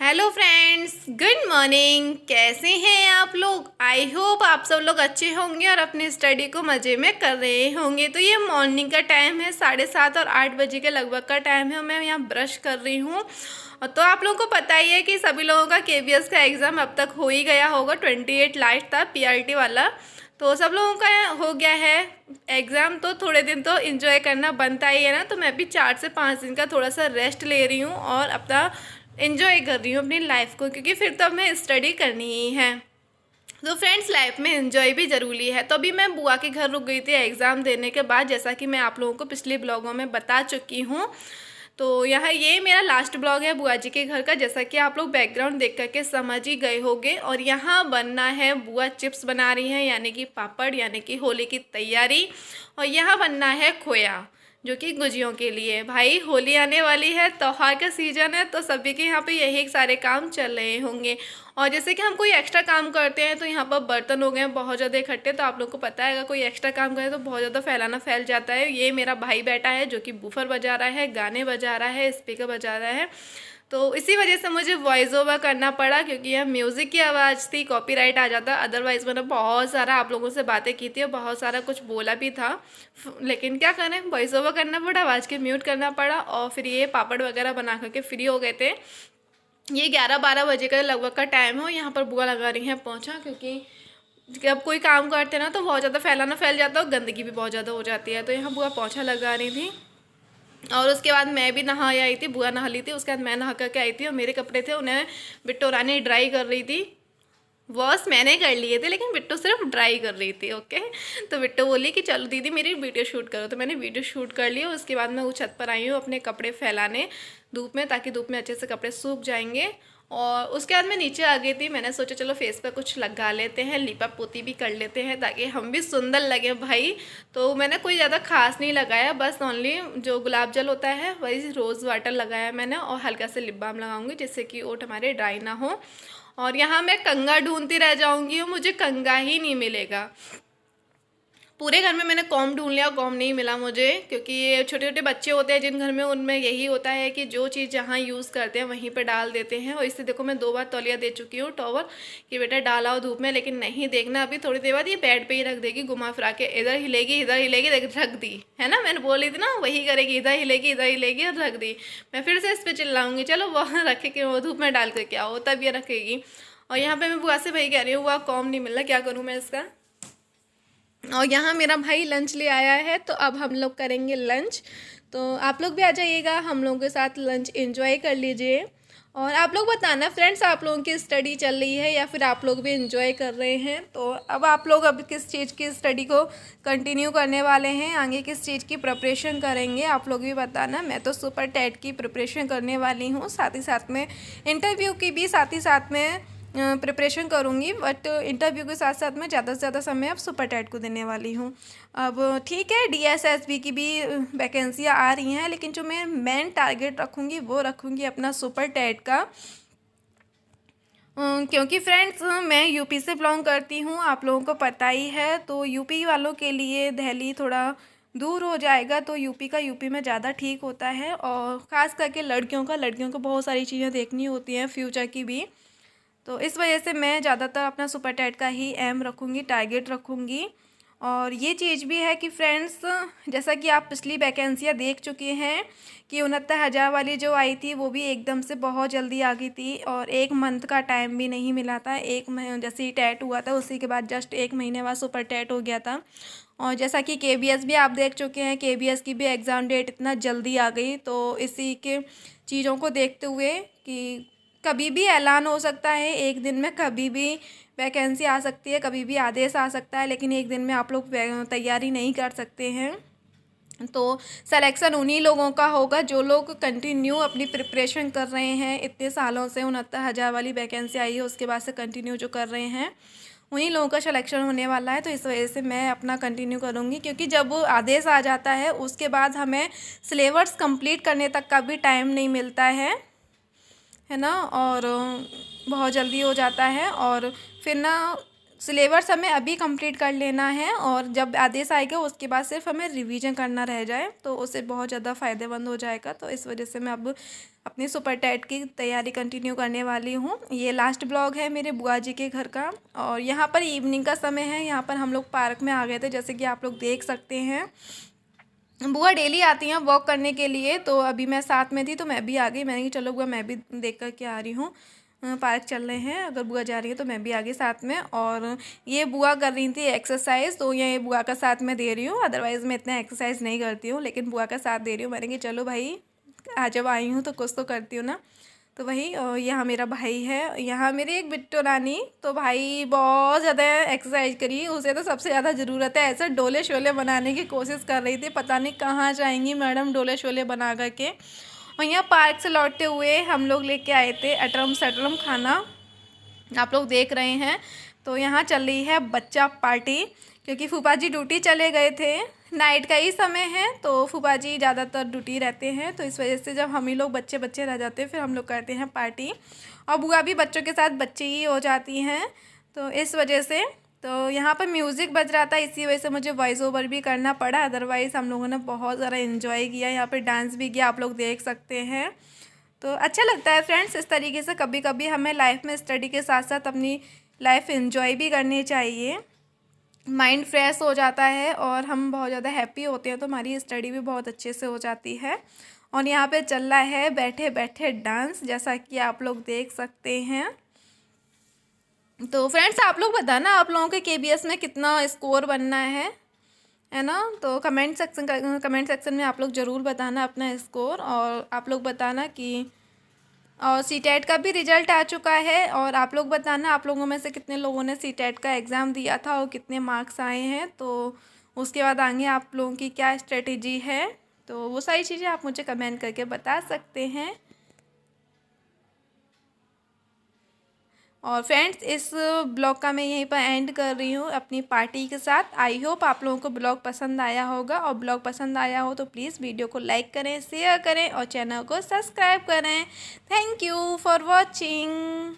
Hello friends, good morning. कैसे हैं आप लोग? आई होप आप सब लोग अच्छे होंगे और अपनी स्टडी को मज़े में कर रहे होंगे। तो ये मॉर्निंग का टाइम है, 7:30 और 8 बजे के लगभग का टाइम है। मैं यहाँ ब्रश कर रही हूँ। और तो आप लोगों को पता ही है कि सभी लोगों का केबीएस का एग्ज़ाम अब तक हो ही गया होगा। 28 लास्ट था पीआरटी वाला, तो सब लोगों का हो गया है एग्ज़ाम। तो थोड़े दिन तो एंजॉय करना बनता ही है ना। तो मैं भी 4 से 5 दिन का थोड़ा सा रेस्ट ले रही हूँ और अपना एंजॉय कर रही हूँ अपनी लाइफ को, क्योंकि फिर तो हमें स्टडी करनी ही है। तो फ्रेंड्स, लाइफ में एंजॉय भी ज़रूरी है। तो अभी मैं बुआ के घर रुक गई थी एग्ज़ाम देने के बाद, जैसा कि मैं आप लोगों को पिछले ब्लॉगों में बता चुकी हूँ। तो यहाँ ये मेरा लास्ट ब्लॉग है बुआ जी के घर का, जैसा कि आप लोग बैकग्राउंड देख करके समझ ही गए होंगे। और यहाँ बनना है, बुआ चिप्स बना रही हैं, यानी कि पापड़, यानी कि होली की तैयारी। और यहाँ बनना है खोया, जो कि गुजियों के लिए। भाई होली आने वाली है, त्योहार का सीज़न है, तो सभी के यहाँ पे यही सारे काम चल रहे होंगे। और जैसे कि हम कोई एक्स्ट्रा काम करते हैं तो यहाँ पर बर्तन हो गए हैं बहुत ज़्यादा इकट्ठे। तो आप लोग को पता है, अगर कोई एक्स्ट्रा काम करे तो बहुत ज़्यादा फैलाना फैल जाता है। ये मेरा भाई बैठा है जो कि बूफर बजा रहा है, गाने बजा रहा है, स्पीकर बजा रहा है। तो इसी वजह से मुझे वॉइस ओवर करना पड़ा, क्योंकि यह म्यूज़िक की आवाज़ थी, कॉपीराइट आ जाता। अदरवाइज़ मैंने बहुत सारा आप लोगों से बातें की थी और बहुत सारा कुछ बोला भी था, लेकिन क्या करें, वॉइस ओवर करना पड़ा, आवाज़ के म्यूट करना पड़ा। और फिर ये पापड़ वगैरह बना करके फ्री हो गए थे। ये 11-12 बजे का लगभग का टाइम हो। यहाँ पर बुआ लगा रही हैं पोंछा, क्योंकि जब कोई काम करते हैं ना तो बहुत ज़्यादा फैलाना फैल जाता है और गंदगी भी बहुत ज़्यादा हो जाती है। तो यहाँ बुआ पोंछा लगा रही थी। और उसके बाद मैं भी नहा आई थी, बुआ नहा ली थी, उसके बाद मैं नहा करके आई थी। और मेरे कपड़े थे, उन्हें बिट्टो रानी ड्राई कर रही थी। वॉश मैंने कर लिए थे, लेकिन बिट्टो सिर्फ ड्राई कर रही थी। ओके, तो बिट्टो बोली कि चलो दीदी मेरी वीडियो शूट करो, तो मैंने वीडियो शूट कर लिया। उसके बाद मैं वो छत पर आई हूँ अपने कपड़े फैलाने धूप में, ताकि धूप में अच्छे से कपड़े सूख जाएंगे। और उसके बाद मैं नीचे आ गई थी। मैंने सोचा चलो फेस पर कुछ लगा लेते हैं, लिपा पोती भी कर लेते हैं, ताकि हम भी सुंदर लगे भाई। तो मैंने कोई ज़्यादा खास नहीं लगाया, बस ओनली जो गुलाब जल होता है वही रोज़ वाटर लगाया मैंने, और हल्का से लिप बाम लगाऊंगी, जिससे कि ओठ हमारे ड्राई ना हो। और यहाँ मैं कंघा ढूंढती रह जाऊंगी और मुझे कंघा ही नहीं मिलेगा। पूरे घर में मैंने कॉम ढूंढ लिया, कॉम नहीं मिला मुझे, क्योंकि ये छोटे छोटे बच्चे होते हैं जिन घर में, उनमें यही होता है कि जो चीज़ जहाँ यूज़ करते हैं वहीं पे डाल देते हैं। और इससे देखो मैं 2 बार तौलिया दे चुकी हूँ टॉवल, कि बेटा डाला हो धूप में, लेकिन नहीं, देखना अभी थोड़ी देर बाद ये बेड पे ही रख देगी घुमा फिरा के, इधर हिलेगी इधर हिलेगी, रख दी है ना, मैंने बोली थी ना वही करेगी, इधर हिलेगी और रख दी। मैं फिर से इस पर चिल्लाऊंगी, चलो वह रखे कि वो धूप में डाल कर क्या हो, तब ये रखेगी। और यहाँ पे मैं बुआ से वही कह रही हूँ, बुआ कॉम नहीं मिल रहा, क्या करूँ मैं इसका। और यहाँ मेरा भाई लंच ले आया है, तो अब हम लोग करेंगे लंच। तो आप लोग भी आ जाइएगा, हम लोगों के साथ लंच एंजॉय कर लीजिए। और आप लोग बताना फ्रेंड्स, आप लोगों की स्टडी चल रही है या फिर आप लोग भी एंजॉय कर रहे हैं। तो अब आप लोग अब किस चीज़ की स्टडी को कंटिन्यू करने वाले हैं, आगे किस चीज़ की प्रिपरेशन करेंगे, आप लोग भी बताना। मैं तो सुपर टेट की प्रिपरेशन करने वाली हूँ, साथ ही साथ में इंटरव्यू की भी साथ ही साथ में प्रिपरेशन करूँगी। बट इंटरव्यू के साथ साथ मैं ज़्यादा से ज़्यादा समय अब सुपर टेट को देने वाली हूँ। अब ठीक है, डीएसएसबी की भी वैकेंसियाँ आ रही हैं, लेकिन जो मैं मेन टारगेट रखूँगी वो रखूँगी अपना सुपर टेट का। क्योंकि फ्रेंड्स मैं यूपी से बिलोंग करती हूँ, आप लोगों को पता ही है। तो यूपी वालों के लिए दिल्ली थोड़ा दूर हो जाएगा, तो यूपी में ज़्यादा ठीक होता है। और ख़ास करके लड़कियों को बहुत सारी चीज़ें देखनी होती हैं, फ्यूचर की भी। तो इस वजह से मैं ज़्यादातर अपना सुपर टेट का ही एम रखूँगी, टारगेट रखूँगी। और ये चीज़ भी है कि फ्रेंड्स, जैसा कि आप पिछली वैकेंसियाँ देख चुके हैं कि 69,000 वाली जो आई थी वो भी एकदम से बहुत जल्दी आ गई थी, और 1 मंथ का टाइम भी नहीं मिला था। जैसे ही टेट हुआ था उसी के बाद जस्ट 1 महीने बाद सुपर टेट हो गया था। और जैसा कि केबीएस भी आप देख चुके हैं, केबीएस की भी एग्ज़ाम डेट इतना जल्दी आ गई। तो इसी के चीज़ों को देखते हुए कि कभी भी ऐलान हो सकता है, एक दिन में कभी भी वैकेंसी आ सकती है, कभी भी आदेश आ सकता है, लेकिन एक दिन में आप लोग तैयारी नहीं कर सकते हैं। तो सिलेक्शन उन्हीं लोगों का होगा जो लोग कंटिन्यू अपनी प्रिपरेशन कर रहे हैं। इतने सालों से 69,000 वाली वैकेंसी आई है, उसके बाद से कंटिन्यू जो कर रहे हैं उन्हीं लोगों का सिलेक्शन होने वाला है। तो इस वजह से मैं अपना कंटिन्यू करूँगी, क्योंकि जब आदेश आ जाता है उसके बाद हमें सिलेबस कंप्लीट करने तक का भी टाइम नहीं मिलता है ना। और बहुत जल्दी हो जाता है, और फिर ना सिलेबस हमें अभी कंप्लीट कर लेना है और जब आदेश आएगा उसके बाद सिर्फ हमें रिवीजन करना रह जाए तो उससे बहुत ज़्यादा फ़ायदेमंद हो जाएगा। तो इस वजह से मैं अब अपनी सुपर टेट की तैयारी कंटिन्यू करने वाली हूँ। ये लास्ट ब्लॉग है मेरे बुआ जी के घर का और यहाँ पर इवनिंग का समय है। यहाँ पर हम लोग पार्क में आ गए थे, जैसे कि आप लोग देख सकते हैं। बुआ डेली आती हैं वॉक करने के लिए, तो अभी मैं साथ में थी तो मैं भी आ गई। मैंने कहा चलो बुआ मैं भी देख कर के आ रही हूँ, पार्क चल रहे हैं, अगर बुआ जा रही है तो मैं भी आ गई साथ में। और ये बुआ कर रही थी एक्सरसाइज, तो ये बुआ का साथ मैं दे रही हूँ। अदरवाइज़ मैं इतना एक्सरसाइज नहीं करती हूँ, लेकिन बुआ का साथ दे रही हूँ। मैंने कहा चलो भाई आज जब आई हूँ तो कुछ तो करती हूँ ना। तो वही यहाँ मेरा भाई है, यहाँ मेरी एक बिट्टू रानी। तो भाई बहुत ज़्यादा एक्सरसाइज करी, उसे तो सबसे ज़्यादा ज़रूरत है। ऐसे डोले शोले बनाने की कोशिश कर रही थी, पता नहीं कहाँ जाएंगी मैडम डोले शोले बना करके। और यहाँ पार्क से लौटते हुए हम लोग लेके आए थे अटरम सटरम खाना, आप लोग देख रहे हैं। तो यहाँ चल रही है बच्चा पार्टी, क्योंकि फूफा जी ड्यूटी चले गए थे। नाइट का ही समय है तो फूफा जी ज़्यादातर ड्यूटी रहते हैं, तो इस वजह से जब हम ही लोग बच्चे बच्चे रह जाते हैं फिर हम लोग करते हैं पार्टी। और बुआ भी बच्चों के साथ बच्चे ही हो जाती हैं, तो इस वजह से। तो यहाँ पर म्यूज़िक बज रहा था, इसी वजह से मुझे वॉइस ओवर भी करना पड़ा। अदरवाइज़ हम लोगों ने बहुत ज़्यादा इन्जॉय किया, यहाँ पर डांस भी किया, आप लोग देख सकते हैं। तो अच्छा लगता है फ्रेंड्स, इस तरीके से कभी कभी हमें लाइफ में स्टडी के साथ साथ अपनी लाइफ एंजॉय भी करनी चाहिए। माइंड फ्रेश हो जाता है और हम बहुत ज़्यादा हैप्पी होते हैं, तो हमारी स्टडी भी बहुत अच्छे से हो जाती है। और यहाँ पे चल रहा है बैठे बैठे डांस, जैसा कि आप लोग देख सकते हैं। तो फ्रेंड्स आप लोग बताना आप लोगों के KBS में कितना स्कोर बनना है ना। तो कमेंट सेक्शन में आप लोग ज़रूर बताना अपना स्कोर। और आप लोग बताना कि और CTET का भी रिज़ल्ट आ चुका है, और आप लोग बताना आप लोगों में से कितने लोगों ने CTET का एग्ज़ाम दिया था और कितने मार्क्स आए हैं। तो उसके बाद आगे आप लोगों की क्या स्ट्रेटेजी है, तो वो सारी चीज़ें आप मुझे कमेंट करके बता सकते हैं। और फ्रेंड्स इस ब्लॉग का मैं यहीं पर एंड कर रही हूँ अपनी पार्टी के साथ। आई होप आप लोगों को ब्लॉग पसंद आया होगा, और ब्लॉग पसंद आया हो तो प्लीज़ वीडियो को लाइक करें, शेयर करें और चैनल को सब्सक्राइब करें। Thank you for watching.